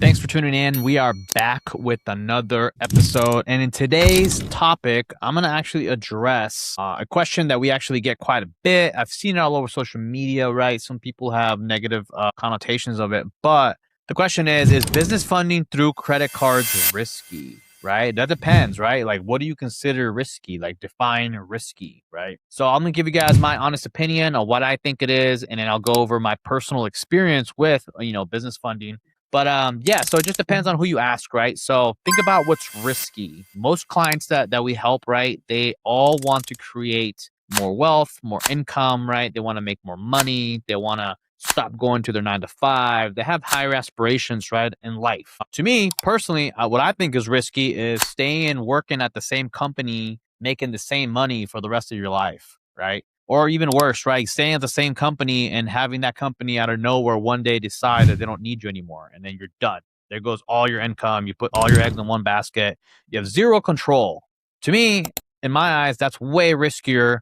Thanks for tuning in. We are back with another episode. And in today's topic, I'm going to actually address a question that we actually get quite a bit. I've seen it all over social media, right? Some people have negative connotations of it. But the question is business funding through credit cards risky? Right? That depends, right? Like, what do you consider risky? Like, define risky, right? So, I'm going to give you guys my honest opinion on what I think it is. And then I'll go over my personal experience with, business funding. But yeah, so it just depends on who you ask, right? So think about what's risky. Most clients that we help, right? They all want to create more wealth, more income, right? They want to make more money. They want to stop going to their 9 to 5. They have higher aspirations, right, in life. To me personally, what I think is risky is staying working at the same company, making the same money for the rest of your life, right? Or even worse, right? Staying at the same company and having that company out of nowhere one day decide that they don't need you anymore. And then you're done. There goes all your income. You put all your eggs in one basket. You have zero control. To me, in my eyes, that's way riskier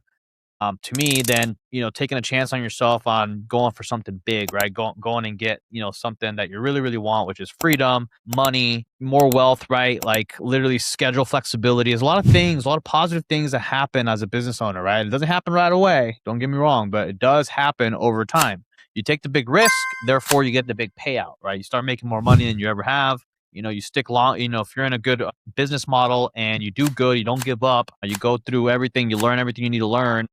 to me than taking a chance on yourself on going for something big, right? Going and get something that you really really want, which is freedom, money, more wealth, right? Like literally schedule flexibility. There's a lot of things, a lot of positive things that happen as a business owner, right? It doesn't happen right away, don't get me wrong, but it does happen over time. You take the big risk, therefore you get the big payout, right? You start making more money than you ever have. You stick long, if you're in a good business model and you do good, you don't give up, you go through everything, you learn everything you need to learn,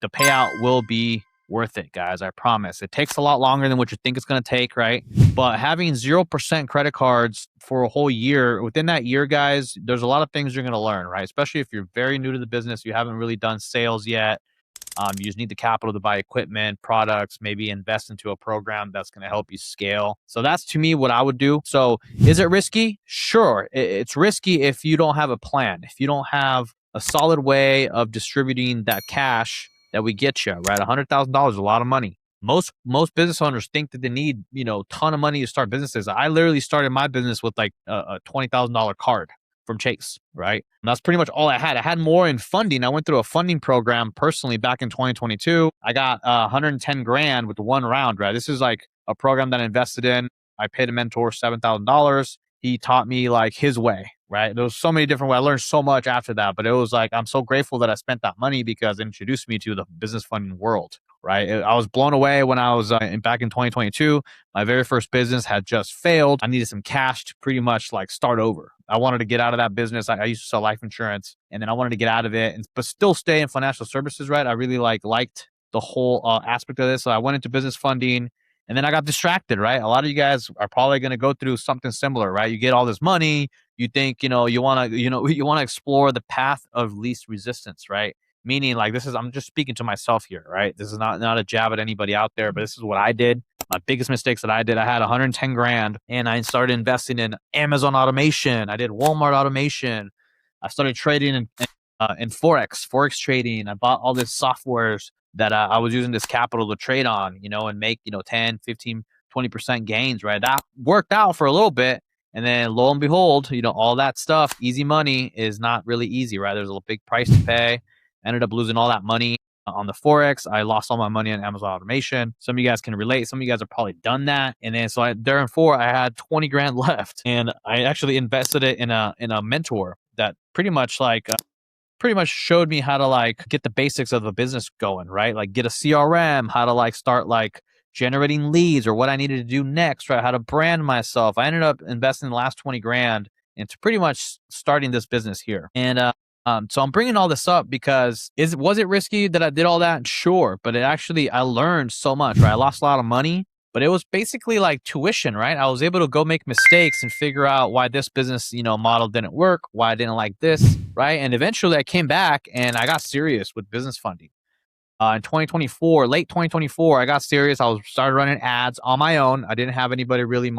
the payout will be worth it, guys. I promise. It takes a lot longer than what you think it's going to take, right? But having 0% credit cards for a whole year, within that year, guys, there's a lot of things you're going to learn, right? Especially if you're very new to the business, you haven't really done sales yet. You just need the capital to buy equipment, products, maybe invest into a program that's going to help you scale. So that's to me what I would do. So is it risky? Sure. It's risky if you don't have a plan, if you don't have a solid way of distributing that cash that we get you, right? $100,000 is a lot of money. Most business owners think that they need, a ton of money to start businesses. I literally started my business with like a $20,000 card from Chase, right? And that's pretty much all I had. I had more in funding. I went through a funding program personally back in 2022. I got 110 grand with one round, right? This is like a program that I invested in. I paid a mentor $7,000. He taught me like his way, right? There was so many different ways. I learned so much after that, but it was like, I'm so grateful that I spent that money because it introduced me to the business funding world, right? I was blown away when I was back in 2022. My very first business had just failed. I needed some cash to pretty much like start over. I wanted to get out of that business. I used to sell life insurance, and then I wanted to get out of it, but still stay in financial services, right? I really liked the whole aspect of this. So I went into business funding. And then I got distracted, right? A lot of you guys are probably going to go through something similar, right? You get all this money, you think, you want to, you want to explore the path of least resistance, right? Meaning like I'm just speaking to myself here, right? This is not a jab at anybody out there, but this is what I did. My biggest mistakes that I did, I had 110 grand and I started investing in Amazon automation. I did Walmart automation. I started trading in Forex trading. I bought all this softwares that I was using this capital to trade on, and make, 10, 15, 20% gains, right? That worked out for a little bit. And then lo and behold, all that stuff, easy money is not really easy, right? There's a big price to pay. I ended up losing all that money on the Forex. I lost all my money on Amazon automation. Some of you guys can relate. Some of you guys have probably done that. And then so therefore I had 20 grand left, and I actually invested it in a mentor that pretty much showed me how to like get the basics of the business going, right? Like get a CRM, how to like start like generating leads or what I needed to do next, right? How to brand myself. I ended up investing the last 20 grand into pretty much starting this business here. And so I'm bringing all this up because was it risky that I did all that? Sure. But I learned so much, right? I lost a lot of money, but it was basically like tuition, right? I was able to go make mistakes and figure out why this business, model didn't work, why I didn't like this, right? And eventually I came back and I got serious with business funding. In 2024, late 2024, I got serious. I started running ads on my own. I didn't have anybody really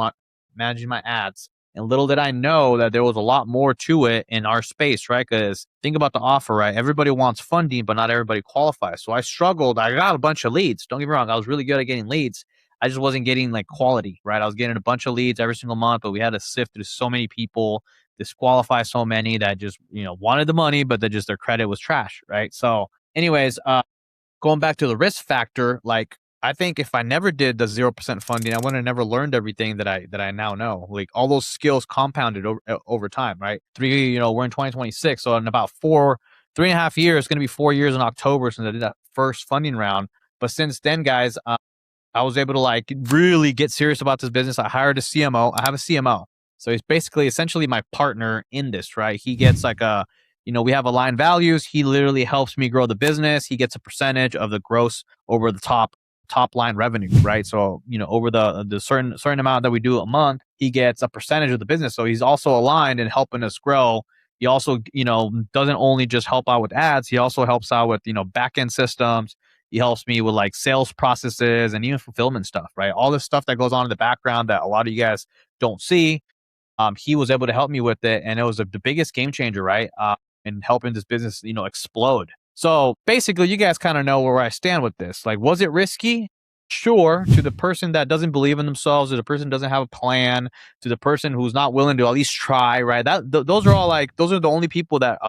managing my ads. And little did I know that there was a lot more to it in our space, right? Because think about the offer, right? Everybody wants funding, but not everybody qualifies. So I struggled. I got a bunch of leads. Don't get me wrong. I was really good at getting leads. I just wasn't getting like quality, right? I was getting a bunch of leads every single month, but we had to sift through so many people, disqualify so many that just, wanted the money, but that just their credit was trash, right? So anyways, going back to the risk factor, like I think if I never did the 0% funding, I would have never learned everything that I now know. Like all those skills compounded over time, right? We're in 2026, so in about 3.5 years, it's going to be 4 years in October since I did that first funding round. But since then, guys, I was able to like really get serious about this business. I hired a CMO. I have a CMO. So he's basically essentially my partner in this, right? He gets like we have aligned values. He literally helps me grow the business. He gets a percentage of the gross over the top line revenue, right? So, over the certain amount that we do a month, he gets a percentage of the business. So he's also aligned and helping us grow. He also, doesn't only just help out with ads, he also helps out with, back end systems. He helps me with like sales processes and even fulfillment stuff, right? All this stuff that goes on in the background that a lot of you guys don't see. He was able to help me with it, and it was the biggest game changer, right? In helping this business, explode. So basically, you guys kind of know where I stand with this. Like, was it risky? Sure. To the person that doesn't believe in themselves, to the person who doesn't have a plan, to the person who's not willing to at least try, right? Those are all like those are the only people that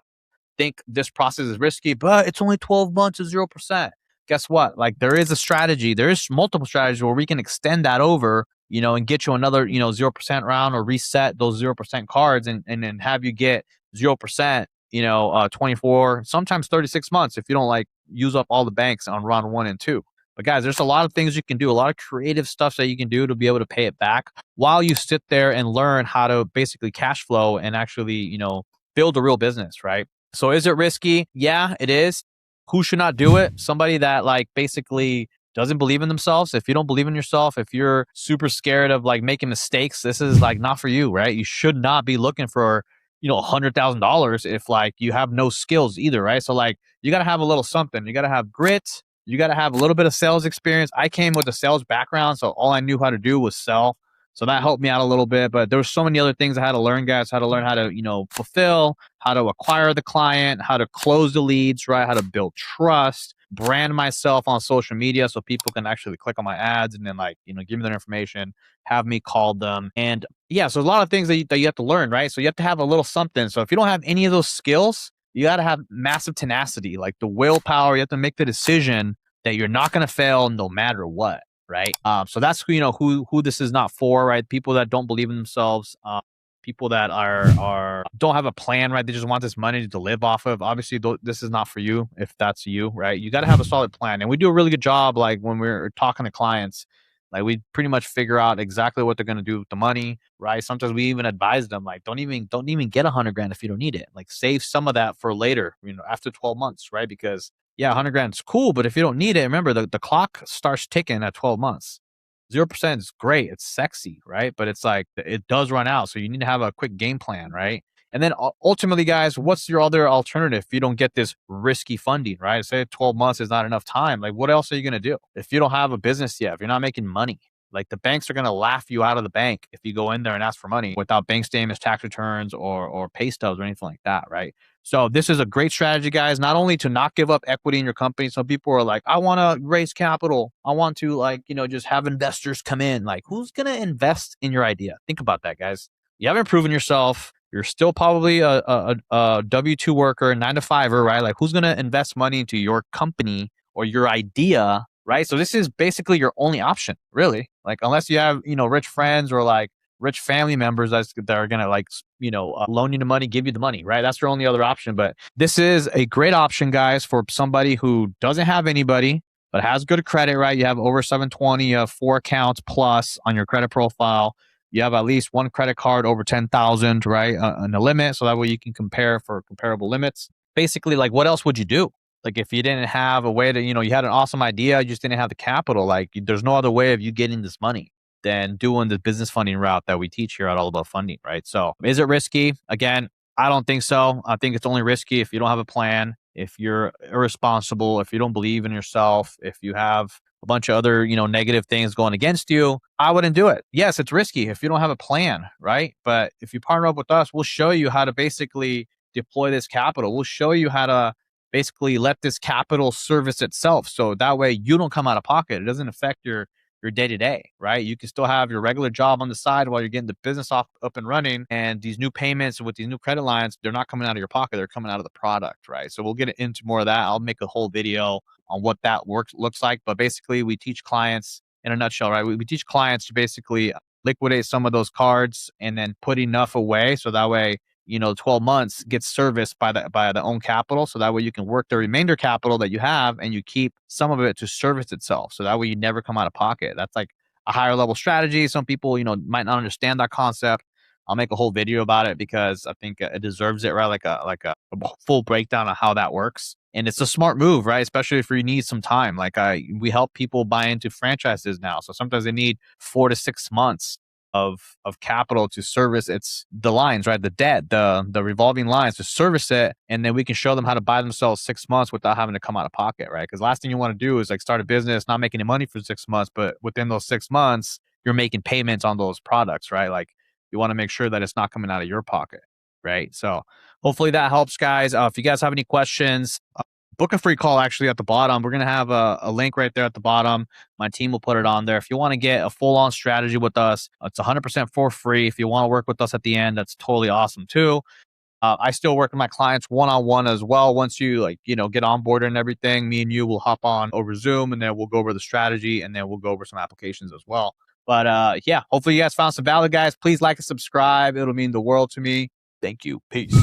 think this process is risky, but it's only 12 months of 0%. Guess what? Like there is a strategy. There is multiple strategies where we can extend that over, and get you another, 0% round or reset those 0% cards and then have you get 0%, 24, sometimes 36 months if you don't like use up all the banks on round 1 and 2. But guys, there's a lot of things you can do, a lot of creative stuff that you can do to be able to pay it back while you sit there and learn how to basically cash flow and actually, build a real business, right? So is it risky? Yeah, it is. Who should not do it? Somebody that like basically doesn't believe in themselves. If you don't believe in yourself, if you're super scared of like making mistakes, this is like not for you, right? You should not be looking for, $100,000 if like you have no skills either, right? So like you got to have a little something. You got to have grit. You got to have a little bit of sales experience. I came with a sales background, so all I knew how to do was sell. So that helped me out a little bit. But there were so many other things I had to learn, guys. How to learn how to, fulfill, how to acquire the client, how to close the leads, right? How to build trust, brand myself on social media so people can actually click on my ads and then like, give me their information, have me call them. And yeah, so a lot of things that you have to learn, right? So you have to have a little something. So if you don't have any of those skills, you got to have massive tenacity, like the willpower. You have to make the decision that you're not going to fail no matter what, right? So that's who this is not for, right? People that don't believe in themselves, people that are don't have a plan, right? They just want this money to live off of. Obviously, this is not for you. If that's you, right? You got to have a solid plan, and we do a really good job. Like when we're talking to clients, like we pretty much figure out exactly what they're going to do with the money, right? Sometimes we even advise them like don't even get 100 grand if you don't need it. Like save some of that for later, after 12 months, right? Because yeah, 100 grand is cool, but if you don't need it, remember the clock starts ticking at 12 months. 0% is great. It's sexy, right? But it's like it does run out. So you need to have a quick game plan, right? And then ultimately, guys, what's your other alternative if you don't get this risky funding, right? Say 12 months is not enough time. Like, what else are you going to do? If you don't have a business yet, if you're not making money, like the banks are going to laugh you out of the bank if you go in there and ask for money without bank statements, tax returns, or pay stubs or anything like that, right? So this is a great strategy, guys, not only to not give up equity in your company. Some people are like, I want to raise capital. I want to like, just have investors come in. Like who's going to invest in your idea? Think about that, guys. You haven't proven yourself. You're still probably a W-2 worker, 9 to 5er, right? Like who's going to invest money into your company or your idea, right? So this is basically your only option, really. Like unless you have, rich friends or like rich family members that are gonna like loan you the money, give you the money, right? That's your only other option. But this is a great option, guys, for somebody who doesn't have anybody but has good credit, right? You have over 720, you have 4 accounts plus on your credit profile. You have at least one credit card over 10,000, right? On the limit, so that way you can compare for comparable limits. Basically, like what else would you do? Like if you didn't have a way to, you had an awesome idea, you just didn't have the capital. Like there's no other way of you getting this money than doing the business funding route that we teach here at All About Funding, right? So is it risky? Again, I don't think so. I think it's only risky if you don't have a plan, if you're irresponsible, if you don't believe in yourself, if you have a bunch of other, negative things going against you. I wouldn't do it. Yes, it's risky if you don't have a plan, right? But if you partner up with us, we'll show you how to basically deploy this capital. We'll show you how to basically let this capital service itself. So that way you don't come out of pocket. It doesn't affect your day to day, right? You can still have your regular job on the side while you're getting the business up and running. And these new payments with these new credit lines, they're not coming out of your pocket. They're coming out of the product, right? So we'll get into more of that. I'll make a whole video on what that looks like. But basically, we teach clients in a nutshell, right? We teach clients to basically liquidate some of those cards and then put enough away so that way 12 months gets serviced by the own capital. So that way you can work the remainder capital that you have and you keep some of it to service itself. So that way you never come out of pocket. That's like a higher level strategy. Some people, might not understand that concept. I'll make a whole video about it because I think it deserves it, right? Like a full breakdown of how that works. And it's a smart move, right? Especially if you need some time. We help people buy into franchises now. So sometimes they need 4 to 6 months of capital to service the lines, right? The debt, the revolving lines to service it, and then we can show them how to buy themselves 6 months without having to come out of pocket, right? Because last thing you want to do is like start a business, not making any money for 6 months, but within those 6 months, you're making payments on those products, right? Like you want to make sure that it's not coming out of your pocket, right? So hopefully that helps, guys. If you guys have any questions, book a free call actually at the bottom. We're going to have a link right there at the bottom. My team will put it on there. If you want to get a full-on strategy with us, it's 100% for free. If you want to work with us at the end, that's totally awesome too. I still work with my clients one-on-one as well. Once you get on board and everything, me and you will hop on over Zoom and then we'll go over the strategy and then we'll go over some applications as well. But yeah, hopefully you guys found some value, guys. Please like and subscribe. It'll mean the world to me. Thank you. Peace.